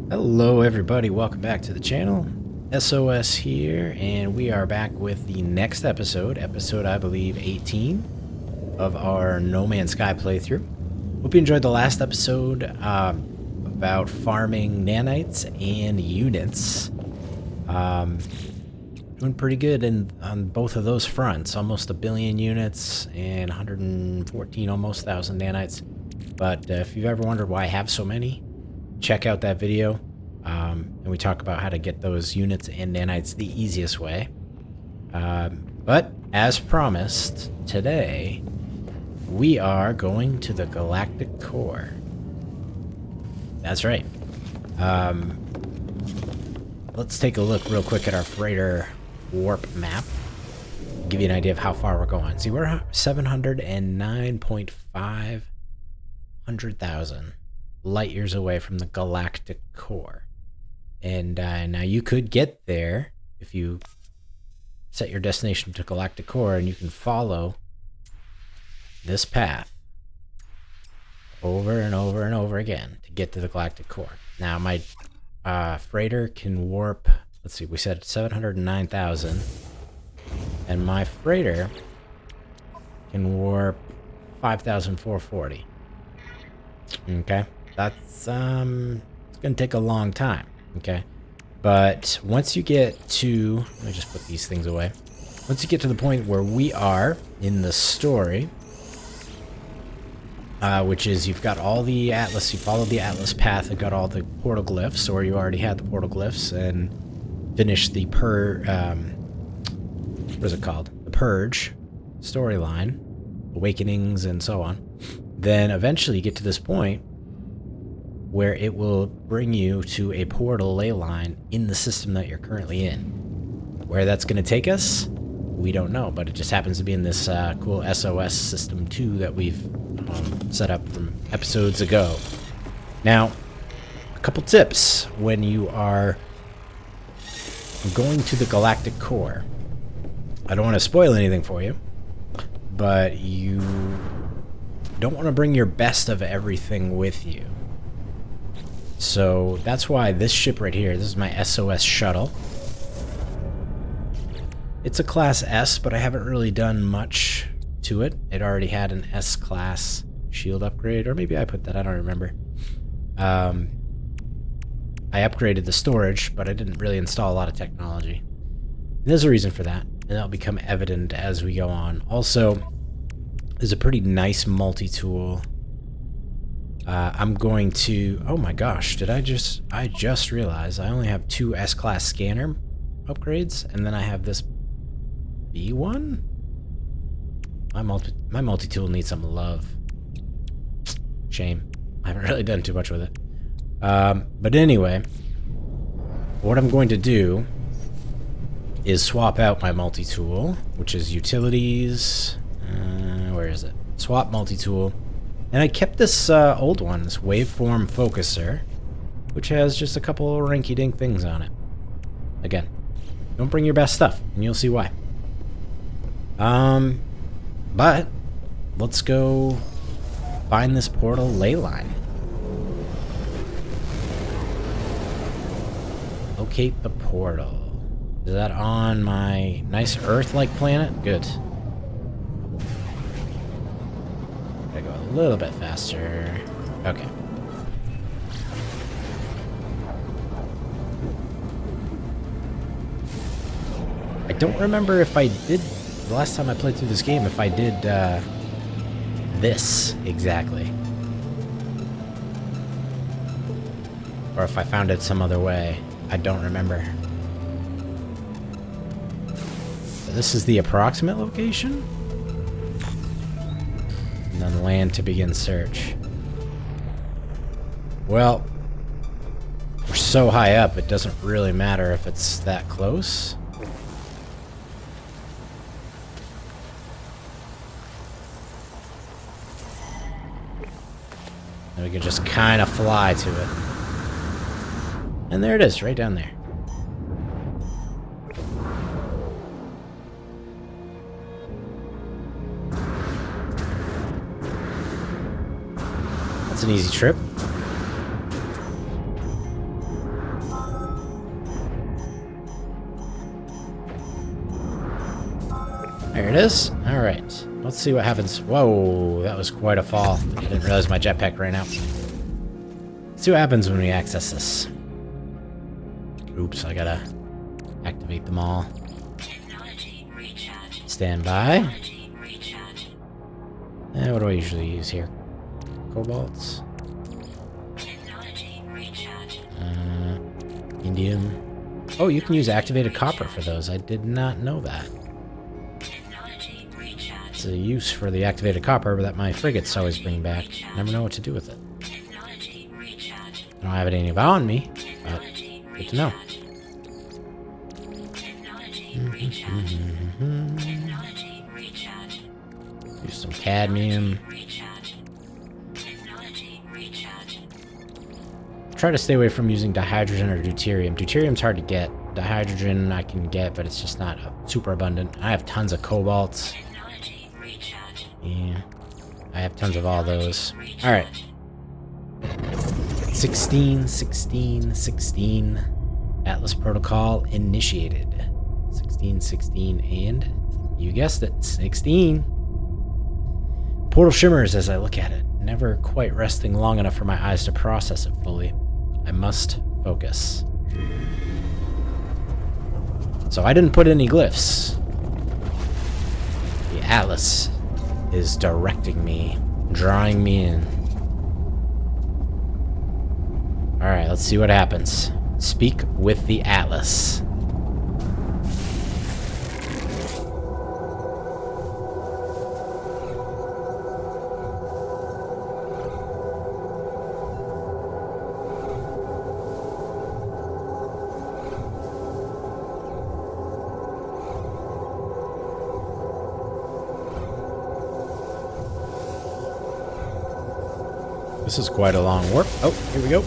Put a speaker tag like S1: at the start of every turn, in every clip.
S1: Hello everybody, welcome back to the channel. SOS here, and we are back with the next episode, I believe 18 of our No Man's Sky playthrough. Hope you enjoyed the last episode about farming nanites and units. Doing pretty good on both of those fronts, almost 1 billion units and 114 almost thousand nanites. But if you've ever wondered why I have so many, check out that video, and we talk about how to get those units and nanites the easiest way. But as promised, today we are going to the galactic core. That's right. Let's take a look real quick at our freighter warp map. Give you an idea of how far we're going. See, we're 709.5 hundred-thousand light years away from the galactic core. And now you could get there if you set your destination to galactic core, and you can follow this path over and over and over again to get to the galactic core. Now my freighter can warp, let's see, we said 709,000, and my freighter can warp 5,440. Okay, that's it's gonna take a long time. Okay, but once you get to, let me just put these things away. Once you get to the point where we are in the story, which is you've got all the atlas, you followed the atlas path and got all the portal glyphs, or you already had the portal glyphs and finished the what is it called? The Purge storyline, awakenings and so on. Then eventually you get to this point where it will bring you to a portal ley line in the system that you're currently in. Where that's going to take us, we don't know, but it just happens to be in this cool SOS system 2 that we've set up from episodes ago. Now, a couple tips when you are going to the galactic core. I don't want to spoil anything for you, but you don't want to bring your best of everything with you. So that's why this ship right here, this is my SOS shuttle. It's a class S, but I haven't really done much to it. It already had an S-class shield upgrade, or maybe I put that, I don't remember. I upgraded the storage, but I didn't really install a lot of technology. And there's a reason for that, and that'll become evident as we go on. Also, there's a pretty nice multi-tool. I'm going to, oh my gosh, I just realized I only have 2 S-class scanner upgrades, and then I have this B1? My multi-tool needs some love. Shame. I haven't really done too much with it. But anyway, what I'm going to do is swap out my multi-tool, which is utilities. Where is it? Swap multi-tool. And I kept this old one, this waveform focuser, which has just a couple rinky-dink things on it. Again, don't bring your best stuff, and you'll see why. But let's go find this portal ley line. Locate the portal. Is that on my nice Earth-like planet? Good. Gotta go a little bit faster. Okay. I don't remember if I did, the last time I played through this game, if I did this exactly. Or if I found it some other way. I don't remember. So this is the approximate location? And then land to begin search. Well, we're so high up, it doesn't really matter if it's that close. And we can just kind of fly to it. And there it is, right down there. That's an easy trip. There it is. Alright. Let's see what happens. Whoa, that was quite a fall. I didn't realize my jetpack ran out. Let's see what happens when we access this. Oops, I gotta activate them all. Stand by. What do I usually use here? Cobalts. Indium. Oh, you can use activated copper for those. I did not know that. It's a use for the activated copper that my frigates always bring back. Never know what to do with it. I don't have any on me, but good to know. Use some cadmium. Try to stay away from using dihydrogen or deuterium. Deuterium's hard to get. Dihydrogen I can get, but it's just not super abundant. I have tons of cobalt. Yeah, I have tons of all those. Alright. 16. Atlas Protocol initiated. 16, and you guessed it, 16. Portal shimmers as I look at it, never quite resting long enough for my eyes to process it fully. I must focus. So I didn't put any glyphs. The Atlas is directing me, drawing me in. Alright, let's see what happens. Speak with the Atlas. This is quite a long warp. Oh, here we go.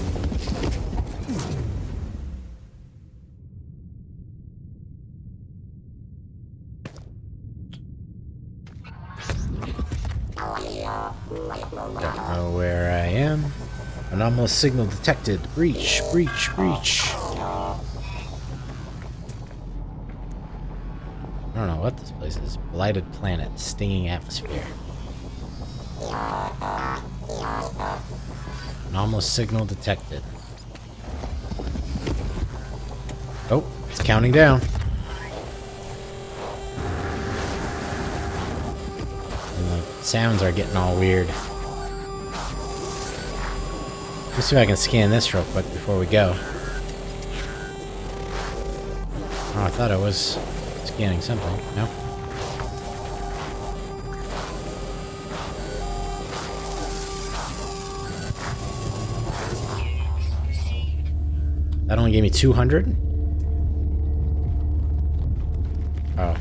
S1: Don't know where I am. Anomalous signal detected. Breach. I don't know what this place is. Blighted planet. Stinging atmosphere. Anomalous signal detected. Oh, it's counting down. And the sounds are getting all weird. Let's see if I can scan this real quick before we go. Oh, I thought I was scanning something. No? That only gave me 200? Oh.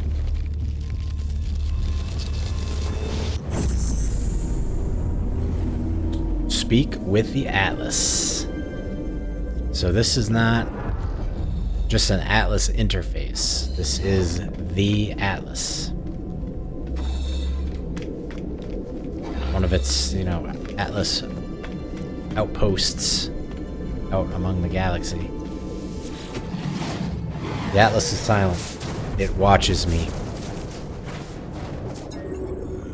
S1: Speak with the Atlas. So this is not just an Atlas interface. This is the Atlas. One of its, Atlas outposts out among the galaxy. The Atlas is silent. It watches me.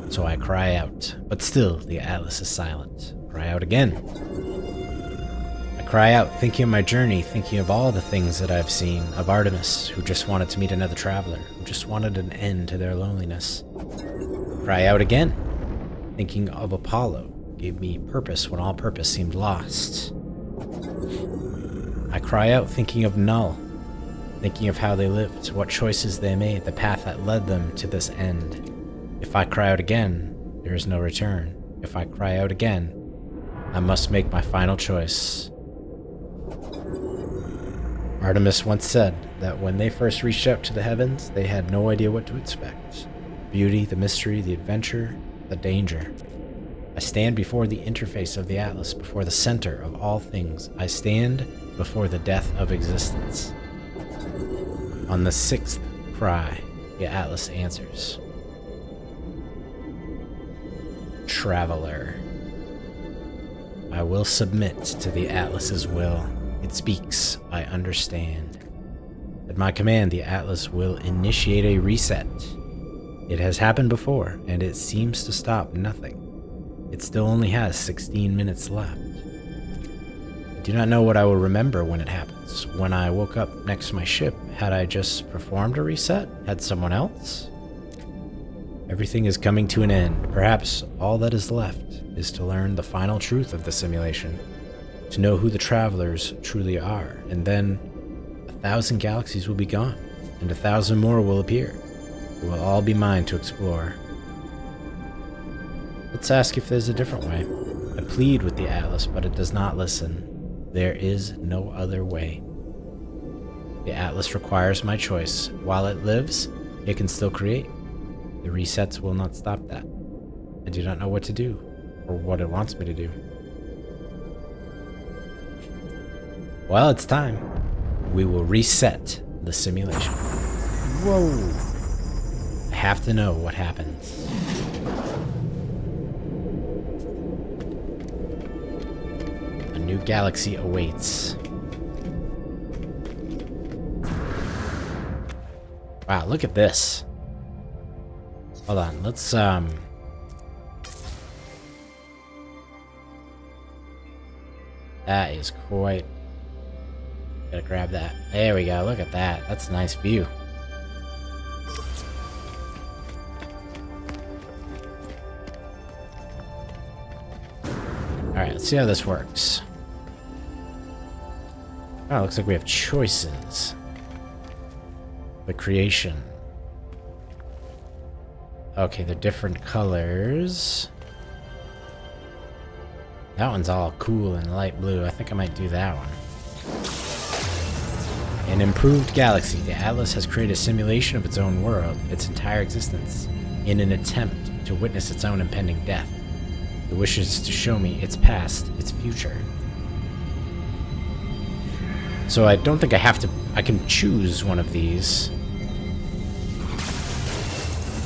S1: So I cry out. But still, the Atlas is silent. Cry out again. I cry out, thinking of my journey, thinking of all the things that I've seen, of Artemis, who just wanted to meet another traveler, who just wanted an end to their loneliness. Cry out again, thinking of Apollo, gave me purpose when all purpose seemed lost. I cry out, thinking of Null, thinking of how they lived, what choices they made, the path that led them to this end. If I cry out again, there is no return. If I cry out again, I must make my final choice. Artemis once said that when they first reached out to the heavens, they had no idea what to expect. Beauty, the mystery, the adventure, the danger. I stand before the interface of the Atlas, before the center of all things. I stand before the death of existence. On the sixth cry, the Atlas answers. Traveler. I will submit to the Atlas's will. It speaks, I understand. At my command, the Atlas will initiate a reset. It has happened before, and it seems to stop nothing. It still only has 16 minutes left. I do not know what I will remember when it happens. When I woke up next to my ship, had I just performed a reset? Had someone else? Everything is coming to an end. Perhaps all that is left is to learn the final truth of the simulation, to know who the travelers truly are, and then 1,000 galaxies will be gone, and 1,000 more will appear. It will all be mine to explore. Let's ask if there's a different way. I plead with the Atlas, but it does not listen. There is no other way. The Atlas requires my choice. While it lives, it can still create. The resets will not stop that. I do not know what to do, or what it wants me to do. Well, it's time. We will reset the simulation. Whoa! I have to know what happens. A new galaxy awaits. Wow, look at this. Hold on, let's that is quite... Gotta grab that. There we go, look at that. That's a nice view. Alright, let's see how this works. Oh, looks like we have choices. The creation. Okay, they're different colors. That one's all cool and light blue. I think I might do that one. An improved galaxy. The Atlas has created a simulation of its own world, its entire existence, in an attempt to witness its own impending death. It wishes to show me its past, its future. So I don't think I have to... I can choose one of these.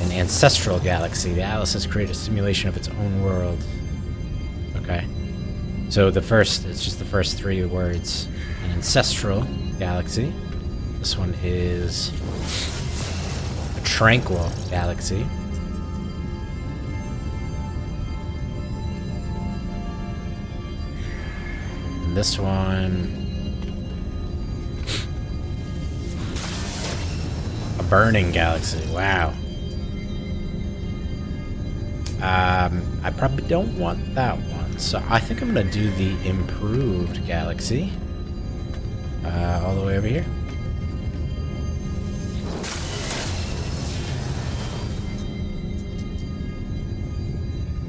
S1: An ancestral galaxy. The Atlas has created a simulation of its own world. Okay. So the first... It's just the first three words. An ancestral galaxy. This one is... a tranquil galaxy. And this one... a burning galaxy. Wow. I probably don't want that one, so I think I'm gonna do the improved galaxy. All the way over here.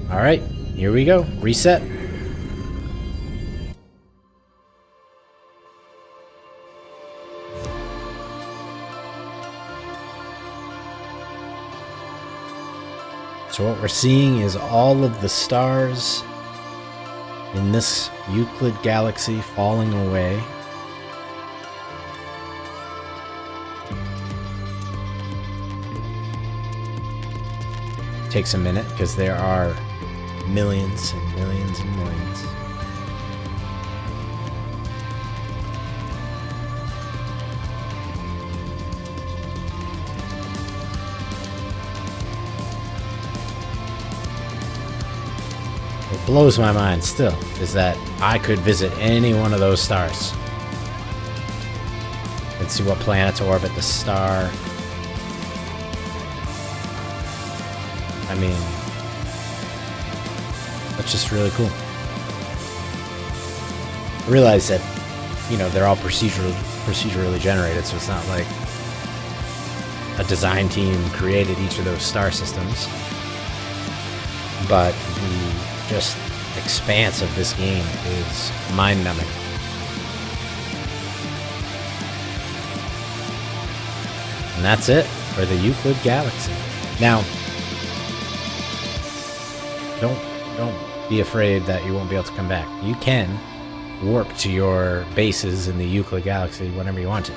S1: Alright, here we go. Reset. So what we're seeing is all of the stars in this Euclid galaxy falling away. Takes a minute because there are millions and millions and millions. What blows my mind still is that I could visit any one of those stars. Let's see what planets orbit the star. I mean, that's just really cool. I realize that, you know, they're all procedurally generated, so it's not like a design team created each of those star systems. But the just expanse of this game is mind-numbing. And that's it for the Euclid Galaxy. Now, don't be afraid that you won't be able to come back. You can warp to your bases in the Euclid Galaxy whenever you want to.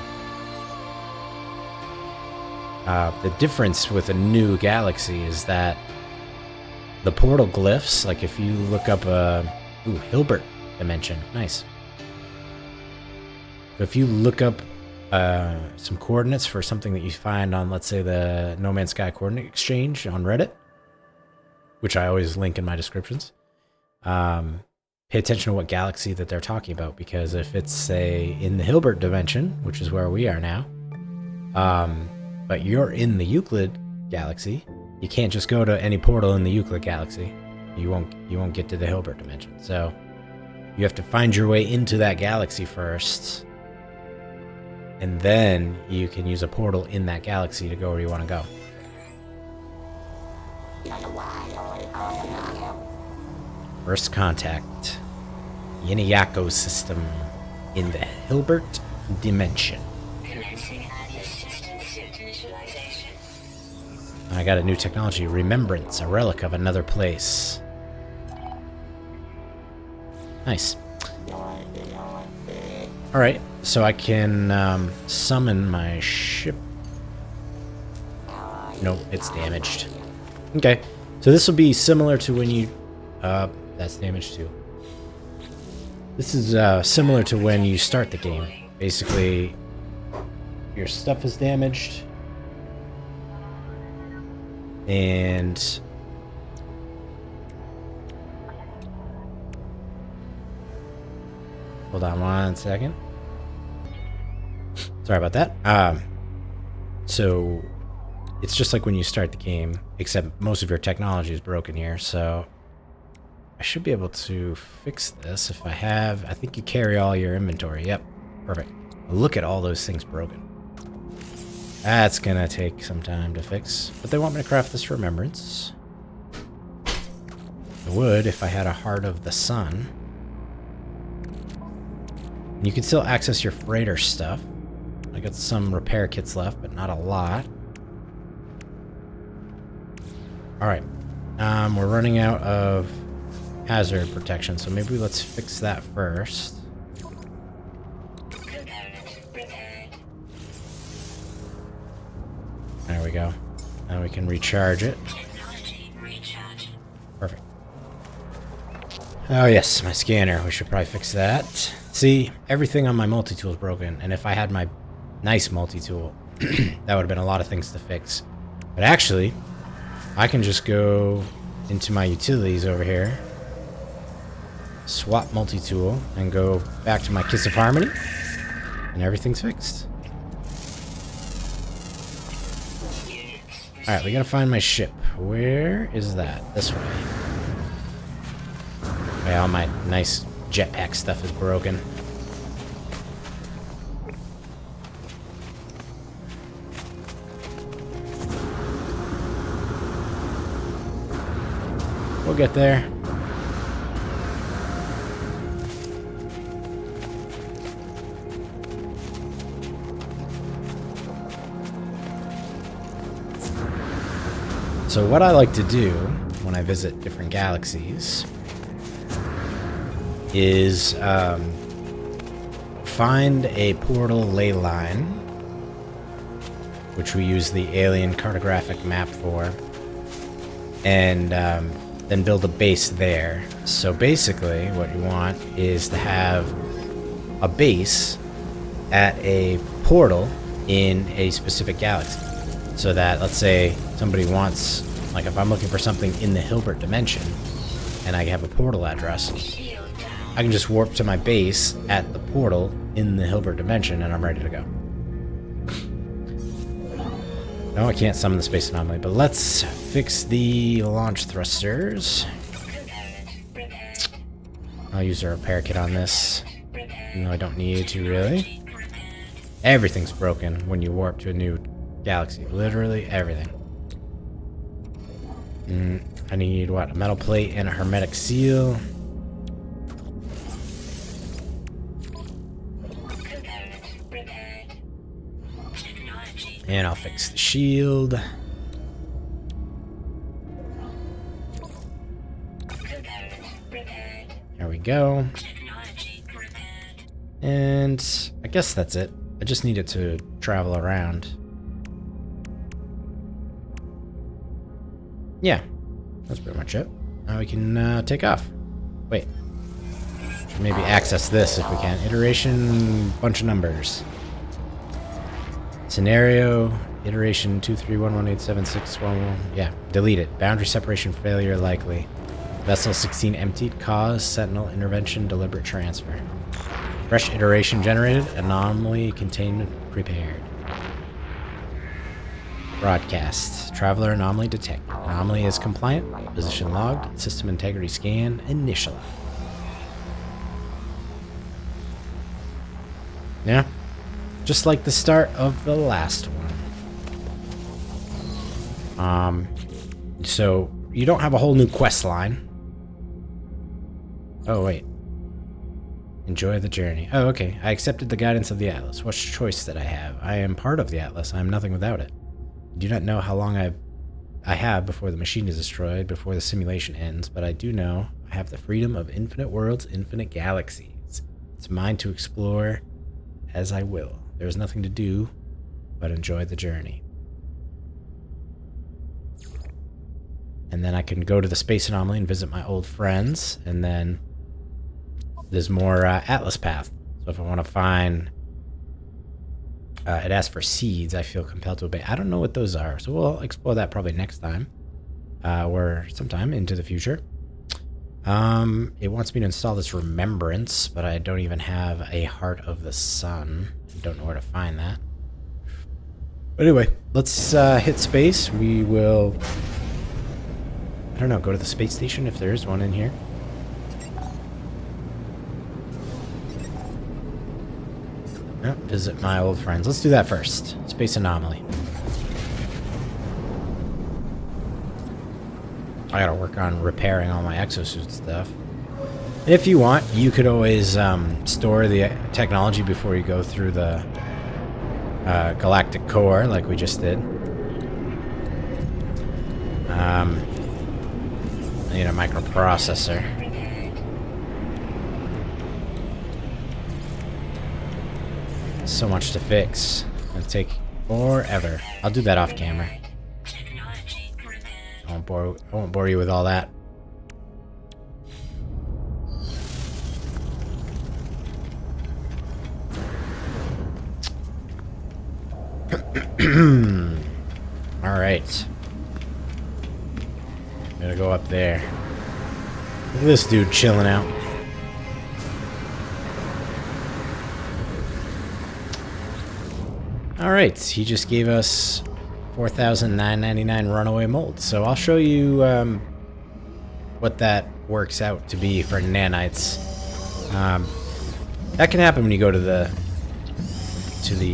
S1: The difference with a new galaxy is that the portal glyphs, like if you look up Hilbert dimension, nice. If you look up some coordinates for something that you find on, let's say, the NMS Coordinate Exchange on Reddit, which I always link in my descriptions, pay attention to what galaxy that they're talking about, because if it's, say, in the Hilbert dimension, which is where we are now, but you're in the Euclid galaxy, you can't just go to any portal in the Euclid galaxy. You won't get to the Hilbert dimension. So you have to find your way into that galaxy first, and then you can use a portal in that galaxy to go where you want to go. First contact. Yiniyako system in the Hilbert dimension. I got a new technology, Remembrance, a relic of another place. Nice. Alright, so I can summon my ship. Nope, it's damaged. Okay, so this will be similar to when you... that's damaged too. This is similar to when you start the game. Basically, your stuff is damaged. And hold on 1 second. Sorry about that. So it's just like when you start the game, except most of your technology is broken here. So I should be able to fix this if I have. I think you carry all your inventory. Yep, perfect. Look at all those things broken. That's gonna take some time to fix, but they want me to craft this remembrance. I would if I had a Heart of the Sun. And you can still access your freighter stuff. I got some repair kits left, but not a lot. Alright. We're running out of hazard protection, so maybe let's fix that first. There we go. Now we can recharge it. Perfect. Oh yes, my scanner. We should probably fix that. See, everything on my multi-tool is broken, and if I had my nice multi-tool, that would have been a lot of things to fix. But actually, I can just go into my utilities over here, swap multi-tool, and go back to my Kiss of Harmony, and everything's fixed. Alright, we gotta find my ship. Where is that? This way. Okay, all my nice jetpack stuff is broken. We'll get there. So what I like to do when I visit different galaxies is find a portal ley line, which we use the alien cartographic map for, and then build a base there. So basically what you want is to have a base at a portal in a specific galaxy. So that, let's say, somebody wants, like if I'm looking for something in the Hilbert dimension, and I have a portal address, I can just warp to my base at the portal in the Hilbert dimension, and I'm ready to go. No, I can't summon the space anomaly, but let's fix the launch thrusters. I'll use a repair kit on this, even though I don't need to really. Everything's broken when you warp to a new galaxy. Literally everything. I need, what, a metal plate and a hermetic seal. And I'll fix the shield. There we go. And I guess that's it. I just need it to travel around. Yeah, that's pretty much it. Now we can take off. Wait. Should maybe access this if we can. Iteration, bunch of numbers. Scenario, iteration 231187611. Yeah, delete it. Boundary separation failure likely. Vessel 16 emptied. Cause, sentinel intervention, deliberate transfer. Fresh iteration generated. Anomaly containment prepared. Broadcast. Traveler anomaly detected. Anomaly is compliant. Position logged. System integrity scan initialized. Yeah. Just like the start of the last one. So you don't have a whole new quest line. Oh, wait. Enjoy the journey. Oh, okay. I accepted the guidance of the Atlas. What choice did I have? I am part of the Atlas. I am nothing without it. I do not know how long I have before the machine is destroyed, before the simulation ends, but I do know I have the freedom of infinite worlds, infinite galaxies. It's mine to explore as I will. There's nothing to do but enjoy the journey. And then I can go to the space anomaly and visit my old friends, and then there's more Atlas path. So if I want to find... it asks for seeds. I feel compelled to obey. I don't know what those are, so we'll explore that probably next time. Or sometime into the future. It wants me to install this remembrance, but I don't even have a Heart of the Sun. I don't know where to find that. But anyway, let's hit space. We will... I don't know, go to the space station if there is one in here. Oh, visit my old friends. Let's do that first. Space anomaly. I gotta work on repairing all my exosuit stuff. If you want, you could always store the technology before you go through the galactic core, like we just did. I need a microprocessor. So much to fix. It'll take forever. I'll do that off camera. I won't bore you with all that. All right. I'm gonna go up there. Look at this dude chilling out. Alright, he just gave us 4,999 runaway mold. So I'll show you what that works out to be for nanites. That can happen when you go to the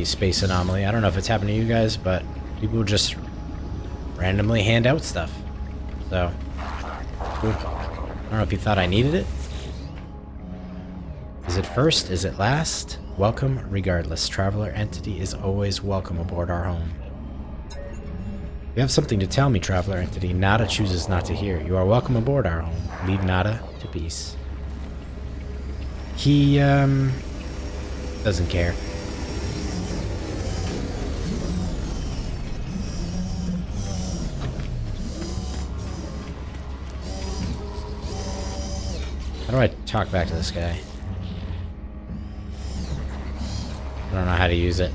S1: space anomaly. I don't know if it's happened to you guys, but people just randomly hand out stuff. So, cool. I don't know if you thought I needed it. Is it first? Is it last? Welcome regardless. Traveler entity is always welcome aboard our home. You have something to tell me, Traveler entity. Nada chooses not to hear. You are welcome aboard our home. Leave Nada to peace. He, doesn't care. How do I talk back to this guy? I don't know how to use it.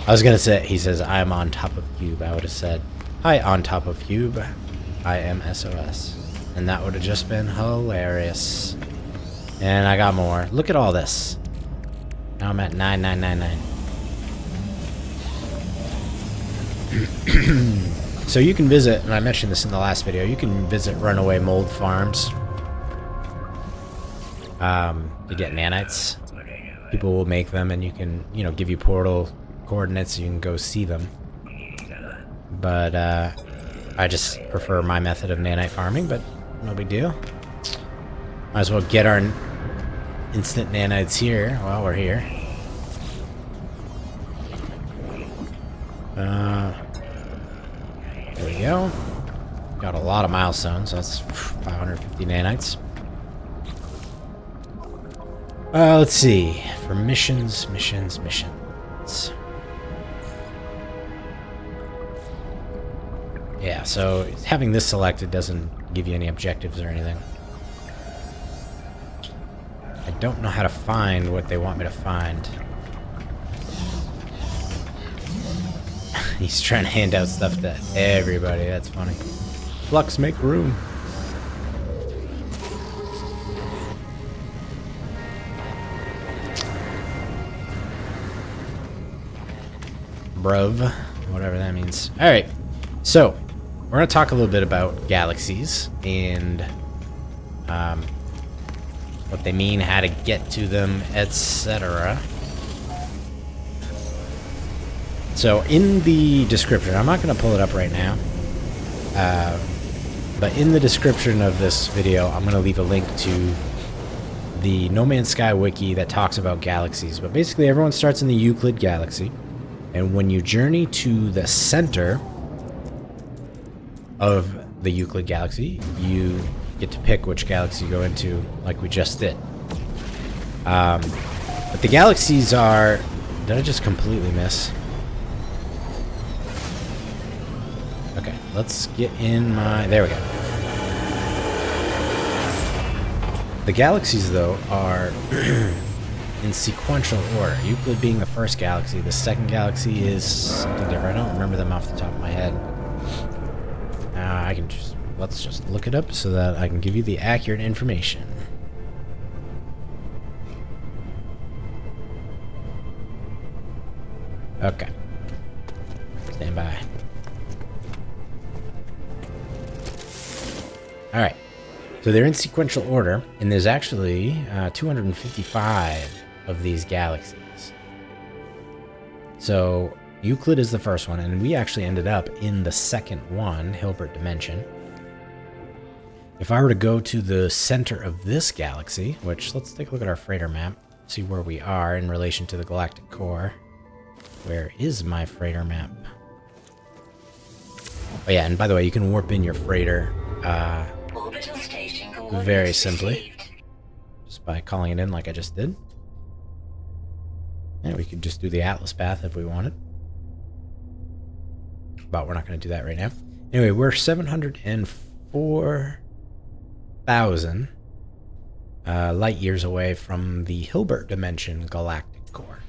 S1: I was gonna say, he says, I am on top of Cube. I would have said, hi, on top of Cube. I am SOS. And that would have just been hilarious. And I got more. Look at all this. Now I'm at 9999. So you can visit, and I mentioned this in the last video, you can visit runaway mold farms. To get nanites. People will make them, and you can, give you portal coordinates so you can go see them. But I just prefer my method of nanite farming, but no big deal. Might as well get our instant nanites here while we're here. There we go. Got a lot of milestones, so that's 550 nanites. Let's see. For missions. Yeah, so having this selected doesn't give you any objectives or anything. I don't know how to find what they want me to find. He's trying to hand out stuff to everybody. That's funny. Flux, make room. Bruv. Whatever that means. Alright. So, we're going to talk a little bit about galaxies and what they mean, how to get to them, etc. So in the description, I'm not going to pull it up right now, but in the description of this video, I'm going to leave a link to the No Man's Sky wiki that talks about galaxies. But basically, everyone starts in the Euclid galaxy, and when you journey to the center of the Euclid galaxy, you get to pick which galaxy you go into, like we just did. But the galaxies are... Did I just completely miss? Okay, let's get in my... There we go. The galaxies, though, are in sequential order. Euclid being the first galaxy. The second galaxy is something different. I don't remember them off the top of my head. I can just... Let's just look it up so that I can give you the accurate information. Okay. Stand by. Alright. So they're in sequential order, and there's actually 255 of these galaxies. So Euclid is the first one, and we actually ended up in the second one, Hilbert Dimension. If I were to go to the center of this galaxy, which, let's take a look at our freighter map, see where we are in relation to the galactic core. Where is my freighter map? Oh yeah, and by the way, you can warp in your freighter very simply. Just by calling it in like I just did. And we could just do the Atlas path if we wanted. But we're not going to do that right now. Anyway, we're 704,000 light years away from the Hilbert Dimension galactic core.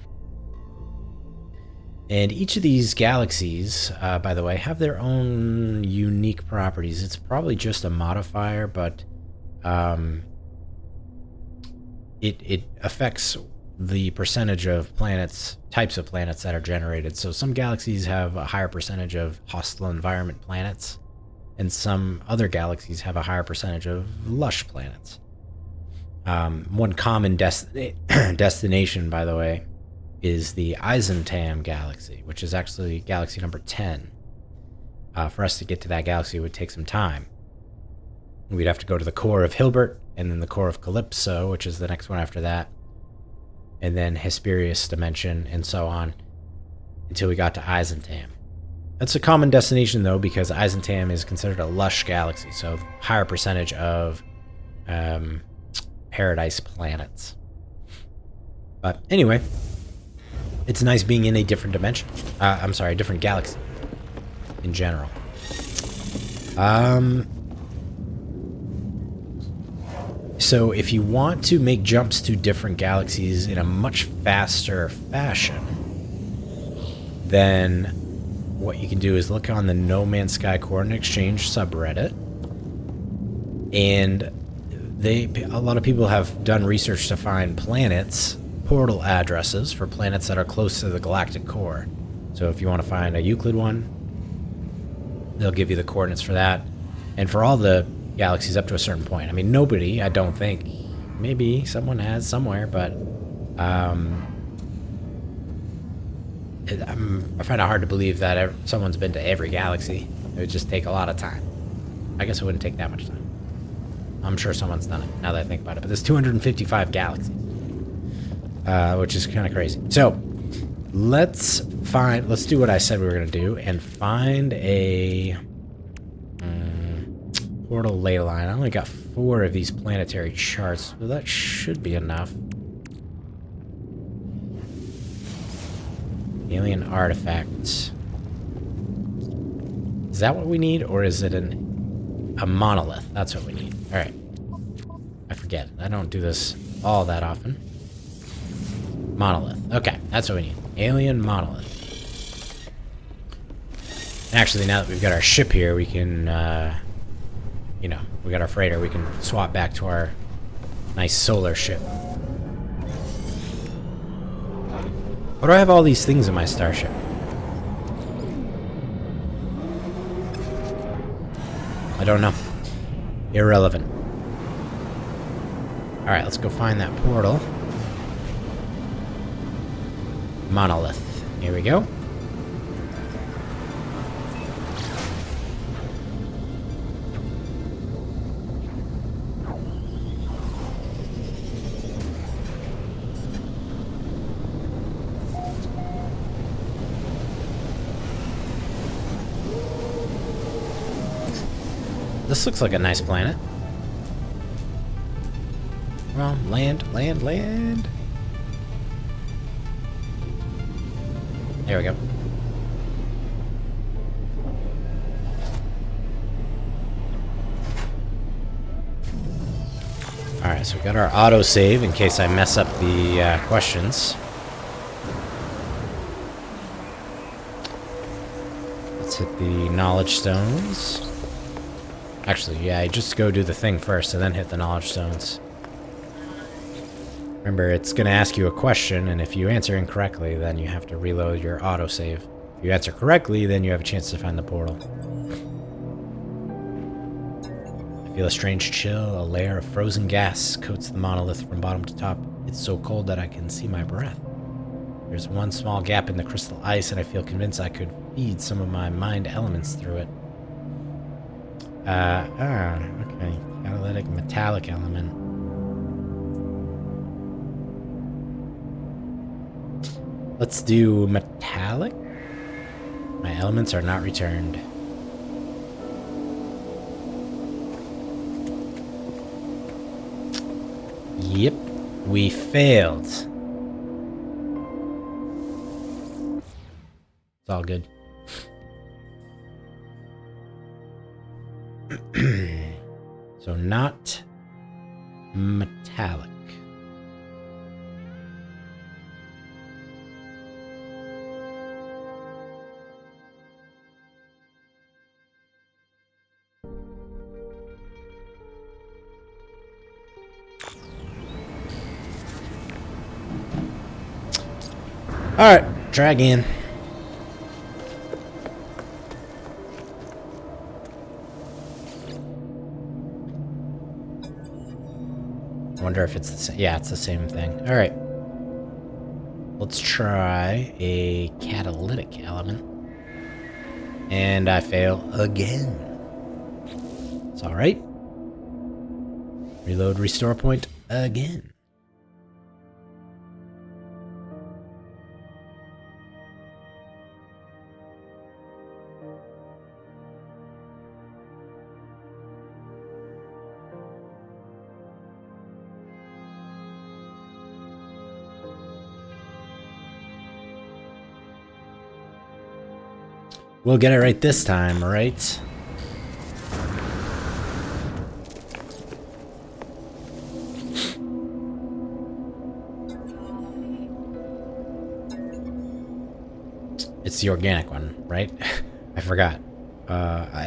S1: And each of these galaxies, by the way, have their own unique properties. It's probably just a modifier, but it affects the percentage of planets, types of planets that are generated. So some galaxies have a higher percentage of hostile environment planets, and some other galaxies have a higher percentage of lush planets. One common destination, by the way, is the Eisentam galaxy, which is actually galaxy number 10. For us to get to that galaxy, it would take some time. We'd have to go to the core of Hilbert, and then the core of Calypso, which is the next one after that, and then Hesperius Dimension, and so on, until we got to Eisentam. That's a common destination, though, because Eisentam is considered a lush galaxy, so higher percentage of paradise planets. But anyway, it's nice being in a different dimension. I'm sorry, a different galaxy in general. So if you want to make jumps to different galaxies in a much faster fashion, then what you can do is look on the No Man's Sky Coordinate Exchange subreddit, and a lot of people have done research to find planets, portal addresses for planets that are close to the galactic core. So if you want to find a Euclid one, they'll give you the coordinates for that. And for all the galaxies up to a certain point. I mean, nobody, I don't think, maybe someone has somewhere, but I find it hard to believe that someone's been to every galaxy. It would just take a lot of time. I guess it wouldn't take that much time. I'm sure someone's done it, now that I think about it. But there's 255 galaxies, which is kind of crazy. So let's do what I said we were going to do and find a portal ley line. I only got 4 of these planetary charts, so that should be enough. Alien artifacts. Is that what we need, or is it a monolith? That's what we need. Alright. I forget. I don't do this all that often. Monolith. Okay, that's what we need. Alien monolith. Actually, now that we've got our ship here, we can, you know, we got our freighter, we can swap back to our nice solar ship. Why do I have all these things in my starship? I don't know. Irrelevant. Alright, let's go find that portal. Monolith. Here we go. This looks like a nice planet. Well, land, land, land. There we go. Alright, so we got our autosave in case I mess up the questions. Let's hit the knowledge stones. Actually, yeah, just go do the thing first and then hit the knowledge stones. Remember, it's going to ask you a question, and if you answer incorrectly, then you have to reload your autosave. If you answer correctly, then you have a chance to find the portal. I feel a strange chill. A layer of frozen gas coats the monolith from bottom to top. It's so cold that I can see my breath. There's one small gap in the crystal ice, and I feel convinced I could feed some of my mind elements through it. Okay. Catalytic metallic element. Let's do metallic. My elements are not returned. Yep, we failed. It's all good. So not metallic. Alright, try again. I wonder if it's the same. Yeah, it's the same thing. Alright. Let's try a catalytic element. And I fail again. It's alright. Reload restore point again. We'll get it right this time, right? It's the organic one, right? I forgot.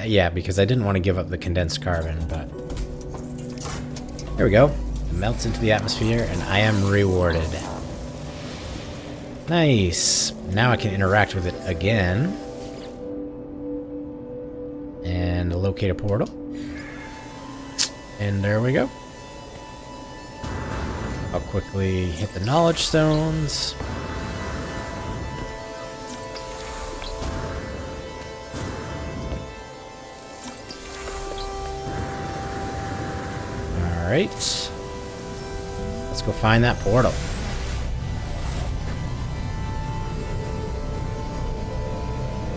S1: Yeah, because I didn't want to give up the condensed carbon, but... There we go. It melts into the atmosphere, and I am rewarded. Nice. Now I can interact with it again. And locate a portal. And there we go. I'll quickly hit the knowledge stones. Alright. Let's go find that portal.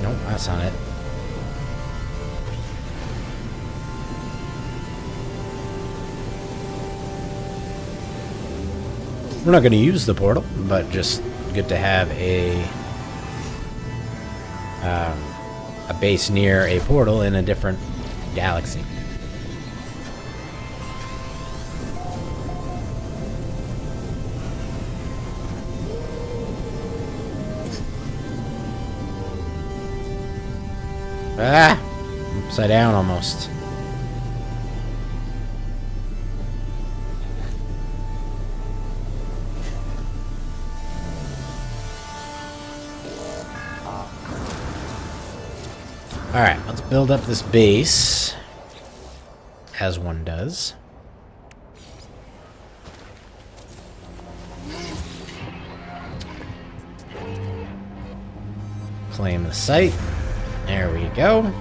S1: Nope, that's not it. We're not going to use the portal, but just good to have a base near a portal in a different galaxy. Ah! Upside down almost. Alright, let's build up this base. As one does. Claim the site. There we go.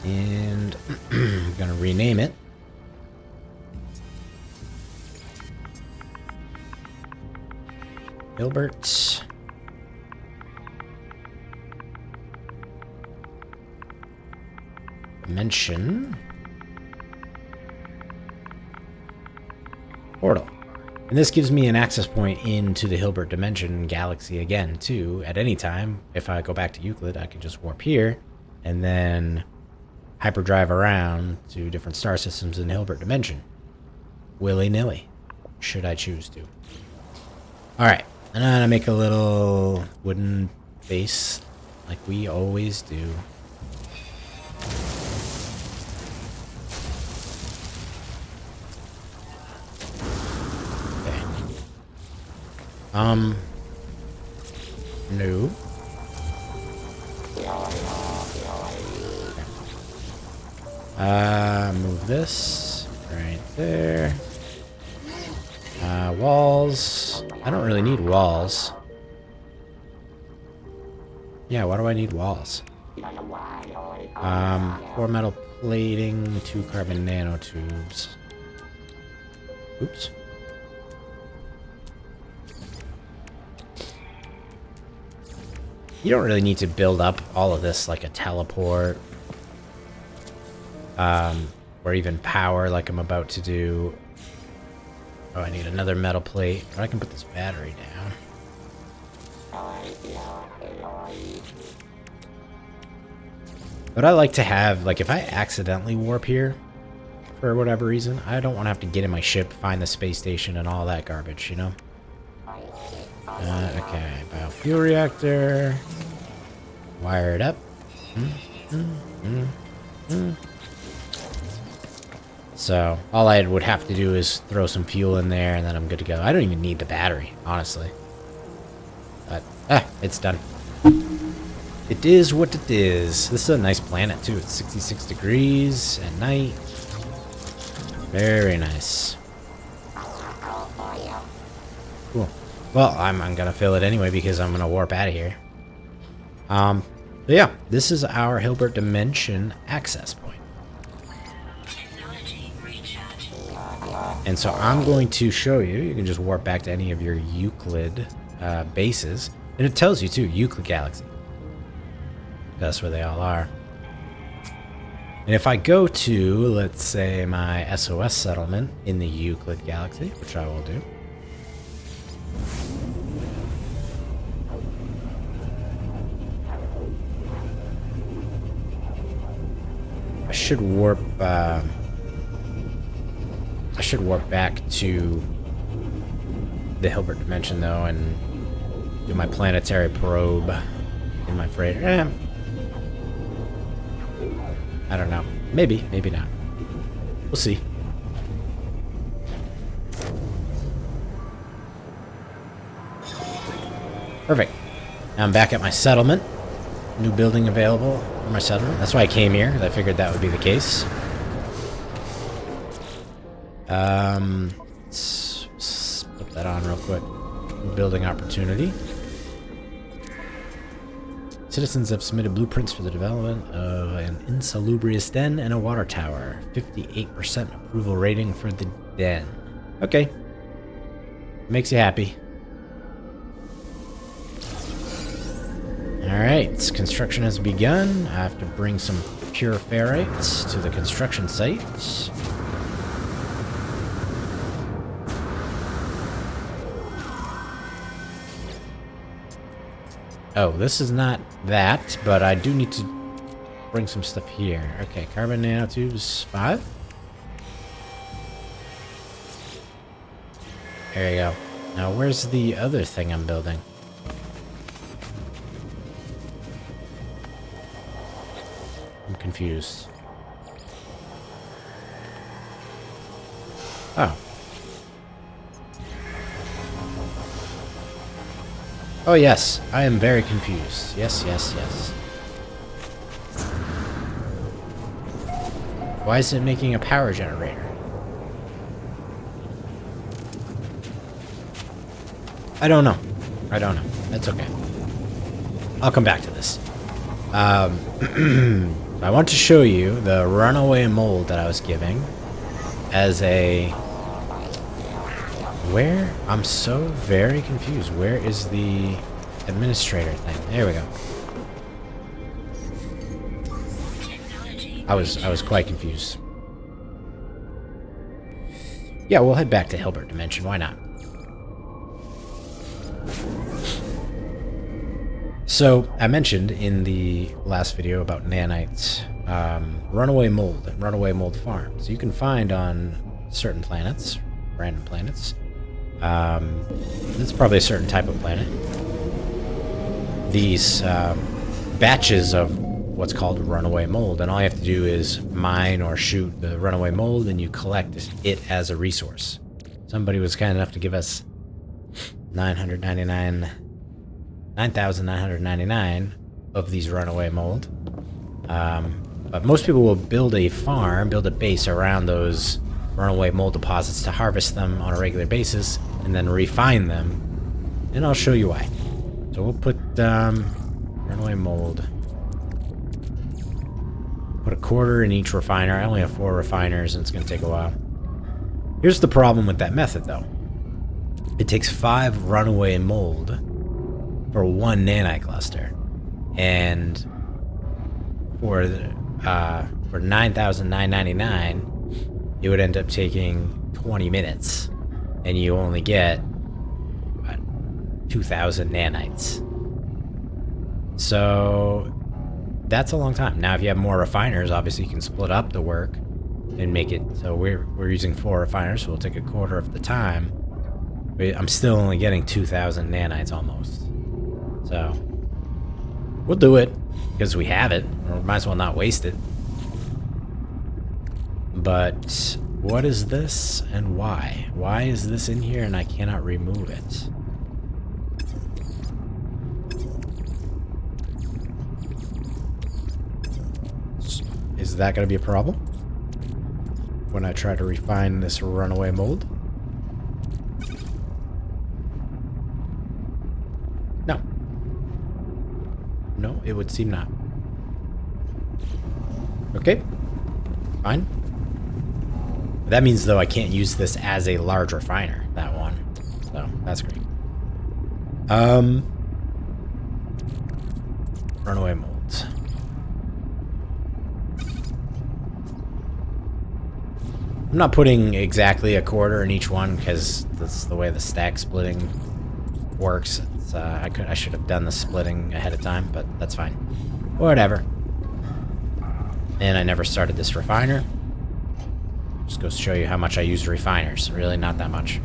S1: And I'm gonna rename it. Hilbert. Dimension. Portal. And this gives me an access point into the Hilbert Dimension Galaxy again, too. At any time, if I go back to Euclid, I can just warp here and then hyperdrive around to different star systems in the Hilbert Dimension. Willy-nilly, should I choose to. Alright. And I'm gonna make a little wooden base like we always do. Okay. No. Move this right there. Walls. I don't really need walls. Yeah, why do I need walls? 4 metal plating, 2 carbon nanotubes. Oops. You don't really need to build up all of this like a teleport. Or even power like I'm about to do. Oh, I need another metal plate, but I can put this battery down. But I like to have, like, if I accidentally warp here, for whatever reason, I don't want to have to get in my ship, find the space station, and all that garbage, you know? Okay, biofuel reactor. Wire it up. So, all I would have to do is throw some fuel in there, and then I'm good to go. I don't even need the battery, honestly. But, it's done. It is what it is. This is a nice planet, too. It's 66 degrees at night. Very nice. Cool. Well, I'm gonna fill it anyway because I'm gonna warp out of here. But yeah, this is our Hilbert Dimension access point. And so I'm going to show you. You can just warp back to any of your Euclid bases. And it tells you, too, Euclid Galaxy. That's where they all are. And if I go to, let's say, my SOS settlement in the Euclid Galaxy, which I will do. I should warp back to the Hilbert Dimension, though, and do my planetary probe in my freighter. I don't know. Maybe, maybe not. We'll see. Perfect. Now I'm back at my settlement. New building available for my settlement. That's why I came here, because I figured that would be the case. Let's put that on real quick. New building opportunity. Citizens have submitted blueprints for the development of an insalubrious den and a water tower. 58% approval rating for the den. Okay. Makes you happy. Alright, construction has begun. I have to bring some pure ferrites to the construction site. Oh, this is not that, but I do need to bring some stuff here. Okay, carbon nanotubes 5. There you go. Now, where's the other thing I'm building? I'm confused. Oh. Oh, yes. I am very confused. Yes, yes, yes. Why is it making a power generator? I don't know. I don't know. That's okay. I'll come back to this. I want to show you the runaway mold that I was giving as a... Where? I'm so very confused. Where is the administrator thing? There we go. I was quite confused. Yeah, we'll head back to Hilbert Dimension. Why not? So, I mentioned in the last video about nanites, runaway mold and runaway mold farms. You can find on certain planets, random planets. It's probably a certain type of planet. These batches of what's called runaway mold, and all you have to do is mine or shoot the runaway mold, and you collect it as a resource. Somebody was kind enough to give us 9,999 of these runaway mold. But most people will build a farm, build a base around those runaway mold deposits to harvest them on a regular basis, and then refine them. And I'll show you why. So we'll put runaway mold. Put a quarter in each refiner. I only have 4 refiners, and it's going to take a while. Here's the problem with that method, though. It takes 5 runaway mold for 1 nanite cluster, and for 9,999, it would end up taking 20 minutes, and you only get 2,000 nanites. So that's a long time. Now, if you have more refiners, obviously you can split up the work and make it so we're using 4 refiners, so we'll take a quarter of the time. But I'm still only getting 2,000 nanites almost. So we'll do it because we have it, or we might as well not waste it. But what is this and why? Why is this in here and I cannot remove it? Is that going to be a problem when I try to refine this runaway mold? No. No, it would seem not. Okay. Fine. That means, though, I can't use this as a large refiner, that one. So, that's great. Runaway molds. I'm not putting exactly a quarter in each one because that's the way the stack splitting works. It's, I should have done the splitting ahead of time, but that's fine. Whatever. And I never started this refiner. Just goes to show you how much I use refiners. Really not that much.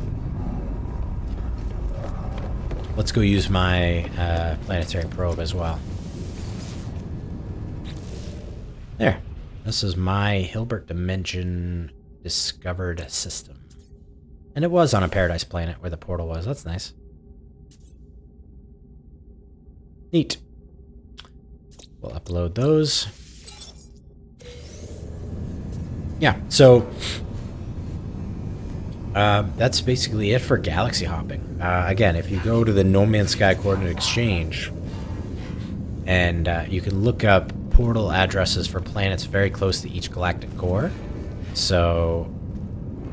S1: Let's go use my planetary probe as well. There. This is my Hilbert Dimension discovered system. And it was on a paradise planet where the portal was. That's nice. Neat. We'll upload those. Yeah, so that's basically it for galaxy hopping. Again, if you go to the No Man's Sky Coordinate Exchange, and you can look up portal addresses for planets very close to each galactic core. So,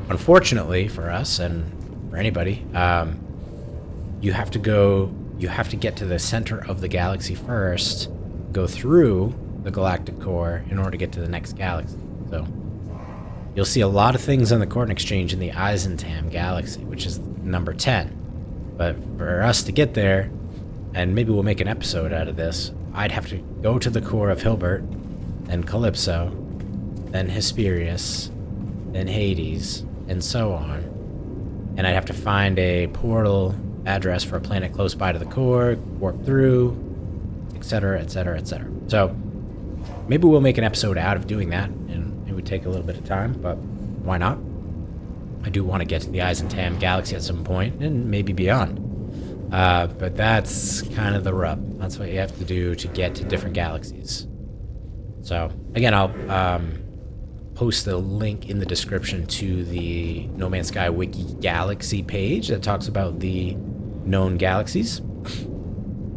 S1: unfortunately for us and for anybody, you have to get to the center of the galaxy first, go through the galactic core in order to get to the next galaxy. So, you'll see a lot of things on the Coordinate Exchange in the Eisentam galaxy, which is number 10. But for us to get there, and maybe we'll make an episode out of this, I'd have to go to the core of Hilbert, then Calypso, then Hesperius, then Hades, and so on. and I'd have to find a portal address for a planet close by to the core, warp through, etc., etc., etc. So maybe we'll make an episode out of doing that, and it would take a little bit of time, but why not? I do want to get to the Eisentam galaxy at some point, and maybe beyond. But that's kind of the rub. That's what you have to do to get to different galaxies. So, again, I'll post the link in the description to the No Man's Sky Wiki Galaxy page that talks about the known galaxies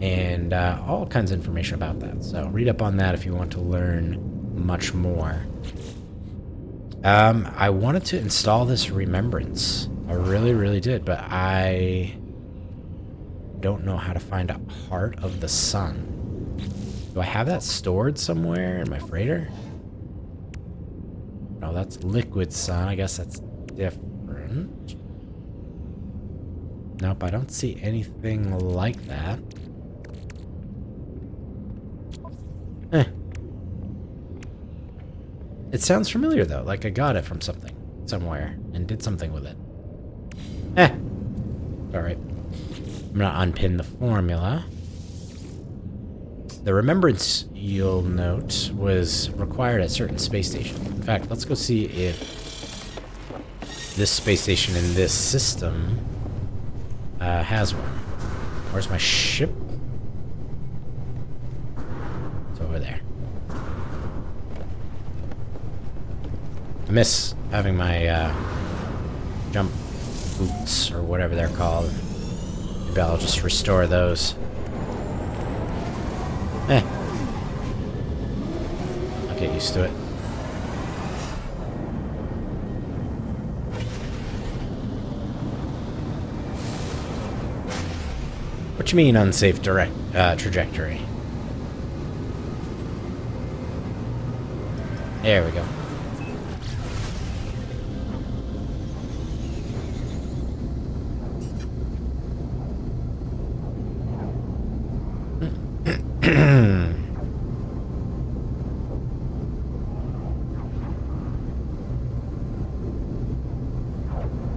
S1: and all kinds of information about that. So read up on that if you want to learn much more. I wanted to install this remembrance. I really, really did, but I don't know how to find a Heart of the Sun. Do I have that stored somewhere in my freighter? No, that's Liquid Sun. I guess that's different. Nope, I don't see anything like that. It sounds familiar, though. Like I got it from something, somewhere, and did something with it. Alright. I'm gonna unpin the formula. The remembrance, you'll note, was required at certain space stations. In fact, let's go see if this space station in this system has one. Where's my ship? It's over there. I miss having my jump boots, or whatever they're called. Maybe I'll just restore those. I'll get used to it. What you mean unsafe trajectory? There we go.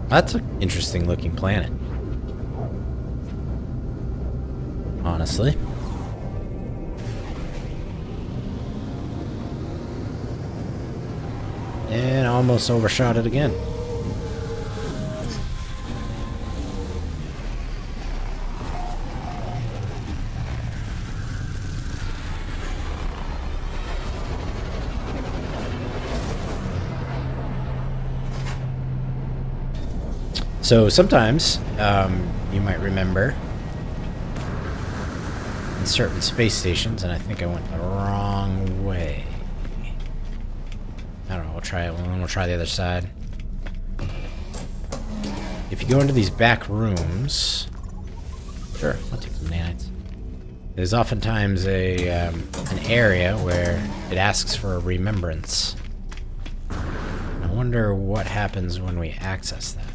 S1: That's an interesting looking planet. Honestly. And almost overshot it again. So sometimes, you might remember, in certain space stations, and I think I went the wrong way. I don't know, we'll try it. We'll try the other side. If you go into these back rooms, sure, I'll take some nanites. There's oftentimes an area where it asks for a remembrance. I wonder what happens when we access that.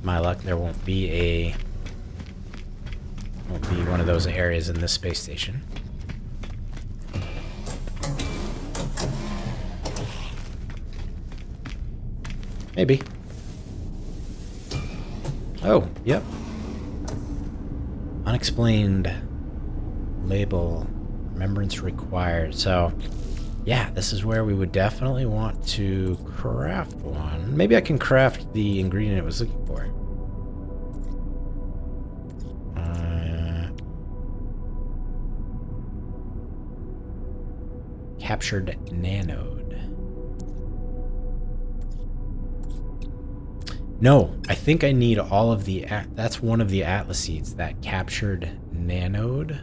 S1: My luck, there won't be one of those areas in this space station. Maybe. Oh, yep. Unexplained label, remembrance required. So, yeah, this is where we would definitely want to craft one. Maybe I can craft the ingredient it was looking for. Captured nanode. No, I think I need all of the... That's one of the atlas seeds, that captured nanode.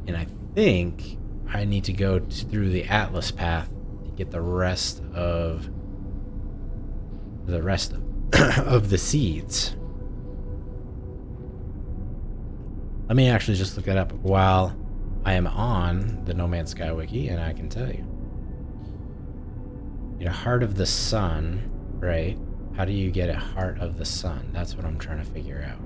S1: And I think I need to go through the atlas path to get the rest of of the seeds. Let me actually just look that up while I am on the No Man's Sky Wiki, and I can tell you. Need a Heart of the Sun, right? How do you get a Heart of the Sun? That's what I'm trying to figure out.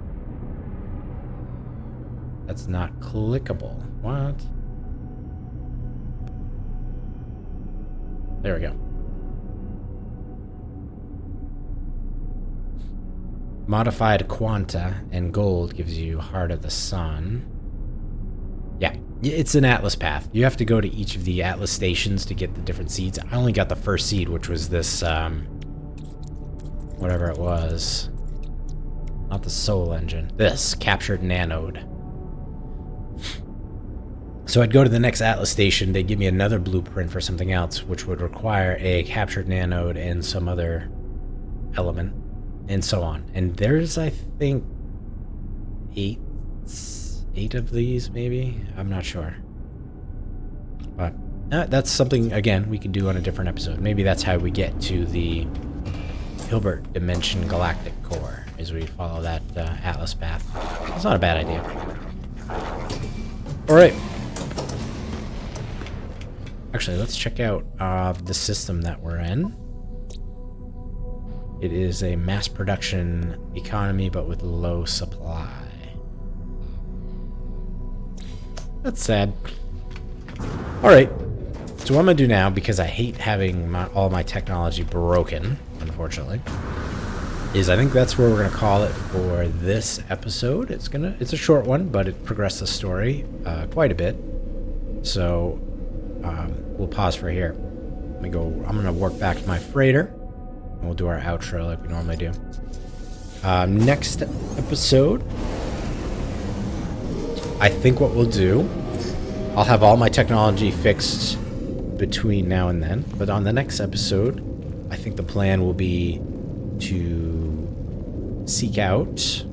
S1: That's not clickable. What? There we go. Modified quanta and gold gives you Heart of the Sun. Yeah, it's an Atlas path. You have to go to each of the Atlas stations to get the different seeds. I only got the first seed, which was this, whatever it was. Not the Soul Engine. This, Captured Nanode. So I'd go to the next Atlas station, they'd give me another blueprint for something else, which would require a Captured Nanode and some other element, and so on. And there's, I think, eight of these, maybe? I'm not sure. But that's something, again, we could do on a different episode. Maybe that's how we get to the Hilbert Dimension Galactic Core, as we follow that Atlas path. That's not a bad idea. Alright. Actually, let's check out the system that we're in. It is a mass production economy, but with low supply. That's sad. Alright, so what I'm going to do now, because I hate having all my technology broken, unfortunately, is I think that's where we're going to call it for this episode. It's a short one, but it progressed the story quite a bit. So we'll pause for here. I'm going to work back to my freighter, and we'll do our outro like we normally do. Next episode, I think what we'll do, I'll have all my technology fixed between now and then, but on the next episode, I think the plan will be to seek out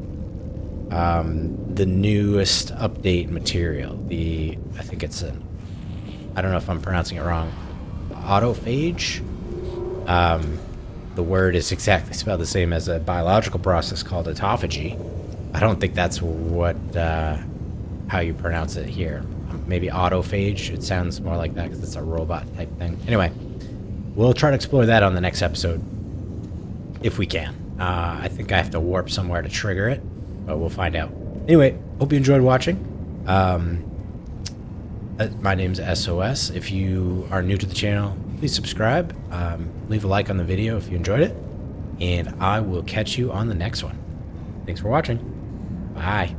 S1: the newest update material. I think it's I don't know if I'm pronouncing it wrong, autophage. The word is exactly spelled the same as a biological process called autophagy. I don't think that's how you pronounce it here. Maybe autophage. It sounds more like that because it's a robot type thing. Anyway, we'll try to explore that on the next episode if we can. I think I have to warp somewhere to trigger it, but we'll find out. Anyway, hope you enjoyed watching. My name's SOS. If you are new to the channel, please subscribe. Leave a like on the video if you enjoyed it. And I will catch you on the next one. Thanks for watching. Bye.